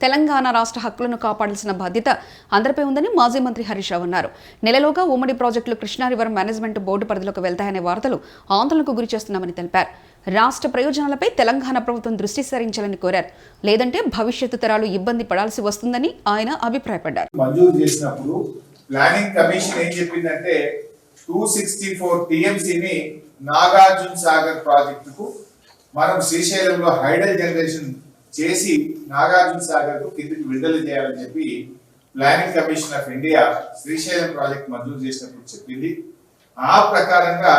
తెలంగాణ రాష్ట్ర హక్కులను కాపాడాల్సిన బాధ్యత అందరిపై ఉందని మాజీ మంత్రి హరీష్ రావు అన్నారు. నెలలోగా ఉమ్మడి ప్రాజెక్టులు కృష్ణా రివర్ మేనేజ్మెంట్ బోర్డు పరిధిలోకి వెళ్తాయనే వార్తలు ఆందోళనకు గురి చేస్తున్నామని తెలిపారు. రాష్ట్ర ప్రయోజనాలపై తెలంగాణ ప్రభుత్వం దృష్టి సారించాలని కోరారు. లేదంటే భవిష్యత్తు తరాలు ఇబ్బంది పడాల్సి వస్తుందని ఆయన అభిప్రాయపడ్డారు. మంజూరు చేసినప్పుడు ప్లానింగ్ కమిషన్ ఏం చెప్పిందంటే 264 టీఎంసీని నాగార్జున సాగర్ ప్రాజెక్టుకు మనం శ్రీశైలంలో హైడల్ జనరేషన్ చేసి నాగార్జున సాగర్ కు కిందికి విడుదల చేయాలని చెప్పి planning commission of India Srisailam project మంజూరు చేసినప్పుడు చెప్పింది. ఆ ప్రకారంగా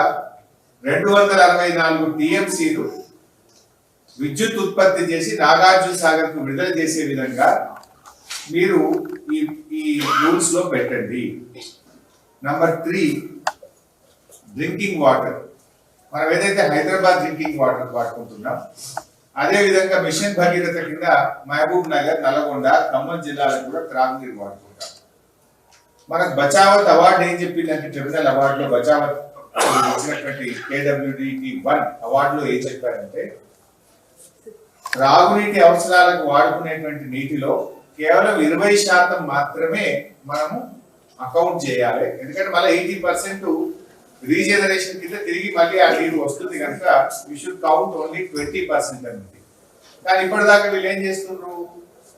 264 టీఎంసీలు విద్యుత్ ఉత్పత్తి చేసి నాగార్జున సాగర్ కు విడుదల చేసే విధంగా మీరు ఈ రూల్స్ లో పెట్టండి. Number 3, drinking water. మనం ఏదైతే హైదరాబాద్ డ్రింకింగ్ వాటర్ వాడుకుంటున్నాం, అదే విధంగా మిషన్ భగీరథ కింద మహబూబ్ నగర్, నల్గొండ, ఖమ్మం జిల్లాలకు కూడా త్రాగునీరు వాడుకుంటాం. మనకు బచావత్ అవార్డు ఏం చెప్పిందంటే ట్రిబ్యునల్ అవార్డులో బచావత్ ఇచ్చినటువంటి KWDT 1 అవార్డులో ఏం చెప్పారంటే త్రాగునీటి అవసరాలకు వాడుకునేటువంటి నీటిలో కేవలం 20% మాత్రమే మనము అకౌంట్ చేయాలి. ఎందుకంటే మళ్ళీ 80% రీజనరేషన్ కింద తిరిగి మళ్ళీ ఆ నీరు వస్తుంది కనుక వి షుడ్ కౌంట్ ఓన్లీ 20% అనేది. కానీ ఇప్పటిదాకా వీళ్ళు ఏం చేస్తున్నారు,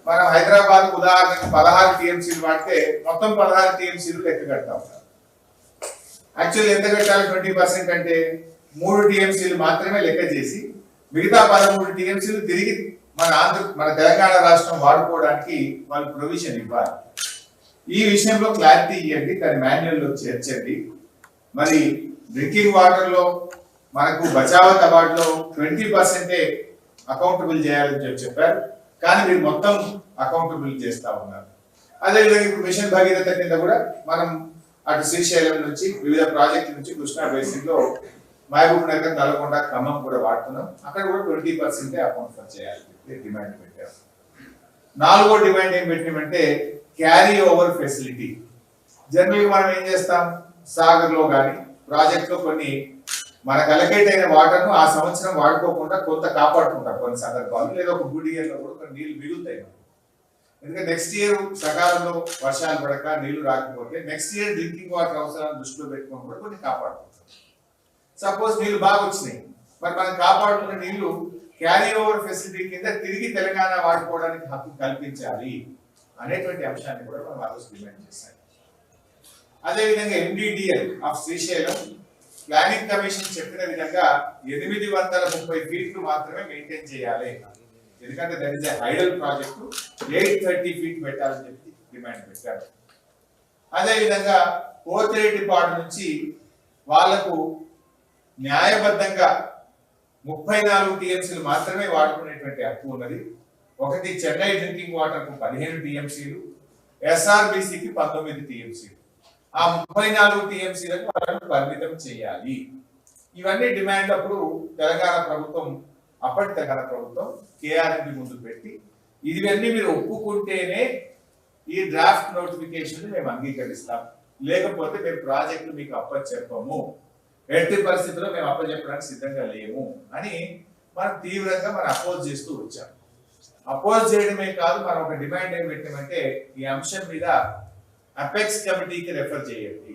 మనం హైదరాబాద్ ఉదాహరణకు 16 టీఎంసీలు వాడితే మొత్తం 16 టీఎంసీలు లెక్క కడతా ఉంటారు. యాక్చువల్లీ ఎంత కట్టాలి 20% అంటే 3 టీఎంసీలు మాత్రమే లెక్క చేసి మిగతా 13 టీఎంసీలు తిరిగి మన తెలంగాణ రాష్ట్రం వాడుకోవడానికి వాళ్ళు ప్రొవిజన్ ఇవ్వాలి. ఈ విషయంలో క్లారిటీ ఇవ్వండి, దాని మాన్యువల్లో చేర్చండి. మరి డ్రింకింగ్ వాటర్ లో మనకు బచావత్ అవార్డులో 20% అకౌంటబుల్ చేయాలని చెప్పారు, కానీ మీరు మొత్తం అకౌంటబుల్ చేస్తా ఉన్నారు. అదేవిధంగా ఇప్పుడు మిషన్ భగీరథ కింద కూడా మనం అటు శ్రీశైలం నుంచి వివిధ ప్రాజెక్టుల నుంచి కృష్ణా బేసిన్ లో మహబూబ్ నగర్, నల్గొండ, ఖమ్మం కూడా వాడుతున్నాం. అక్కడ కూడా 20% అకౌంట్ ఫర్ చేయాలి డిమాండ్ పెట్టారు. 4వ డిమాండ్ ఏం పెట్టినామంటే క్యారీ ఓవర్ ఫెసిలిటీ. జనరల్ గా మనం ఏం చేస్తాం, సాగర్ లో కానీ ప్రాజెక్ట్ లో కొన్ని మనకు అలకేట్ అయిన వాటర్ ను ఆ సంవత్సరం వాడుకోకుండా కొంత కాపాడుకుంటాం కొన్ని సందర్భాలు, లేదా ఒక గుడ్ ఇయర్ లో కూడా కొన్ని నీళ్లు మిగులుతాయి. ఎందుకంటే నెక్స్ట్ ఇయర్ సకాలంలో వర్షాలు పడక నీళ్లు రాకపోతే నెక్స్ట్ ఇయర్ డ్రింకింగ్ వాటర్ అవసరాలను దృష్టిలో పెట్టుకొని కూడా కొన్ని కాపాడుకుంటాం. సపోజ్ నీళ్లు బాగా వచ్చినాయి, మరి మనం కాపాడుకున్న నీళ్లు క్యారీ ఓవర్ ఫెసిలిటీ కింద తిరిగి తెలంగాణ వాడుకోవడానికి హక్కు కల్పించాలి అనేటువంటి అంశాన్ని కూడా మనం ఆ రోజు డిమాండ్ చేశాం. అదేవిధంగా MDDL of Srisailam planning commission చెప్పిన విధంగా 830 ఫీట్లు మాత్రమే మెయింటైన్ చేయాలి. ఎందుకంటే that is hydel project, 830 feet పెట్టాలని చెప్పి డిమాండ్ పెట్టారు. అదేవిధంగా పోతిరెడ్డిపాడు నుంచి వాళ్లకు న్యాయబద్ధంగా 34 టీఎంసీలు మాత్రమే వాడుకునేటువంటి హక్కు ఉన్నది. ఒకటి చెన్నై డ్రింకింగ్ వాటర్ కు 15 టీఎంసీలు, SRBCకి 19 టీఎంసీలు. ఆ 34 టీఎంసీలకు వాళ్ళని పరిమితం చేయాలి. ఇవన్నీ డిమాండ్ అప్పుడు తెలంగాణ ప్రభుత్వం, అప్పటి తెలంగాణ ప్రభుత్వం KRMB ముందు పెట్టి ఇవన్నీ మీరు ఒప్పుకుంటేనే ఈ డ్రాఫ్ట్ నోటిఫికేషన్ మేము అంగీకరిస్తాం, లేకపోతే మేము ప్రాజెక్టులు మీకు అప్పచెప్పము, ఎట్టి పరిస్థితుల్లో మేము అప్పచెప్పడానికి సిద్ధంగా లేము అని మనం తీవ్రంగా అపోజ్ చేస్తూ వచ్చాం. అపోజ్ చేయడమే కాదు, మనం ఒక డిమాండ్ ఏం పెట్టామంటే ఈ అంశం మీద అపెక్స్ కమిటీకి రెఫర్ చేయండి.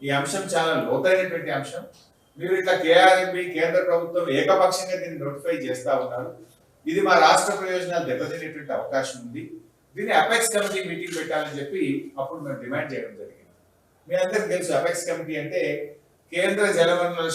ఈ అంశం చాలా లోతైనటువంటి అంశం. మీరు ఇట్లా KRMB కేంద్ర ప్రభుత్వం ఏకపక్షంగా దీన్ని నోటిఫై చేస్తా ఉన్నారు. ఇది మా రాష్ట్ర ప్రయోజనాలు దెబ్బతినేటువంటి అవకాశం ఉంది. దీన్ని అపెక్స్ కమిటీ మీటింగ్ పెట్టాలని చెప్పి అప్పుడు మేము డిమాండ్ చేయడం జరిగింది. మీ అందరికి తెలుసు అపెక్స్ కమిటీ అంటే కేంద్ర జలవనరుల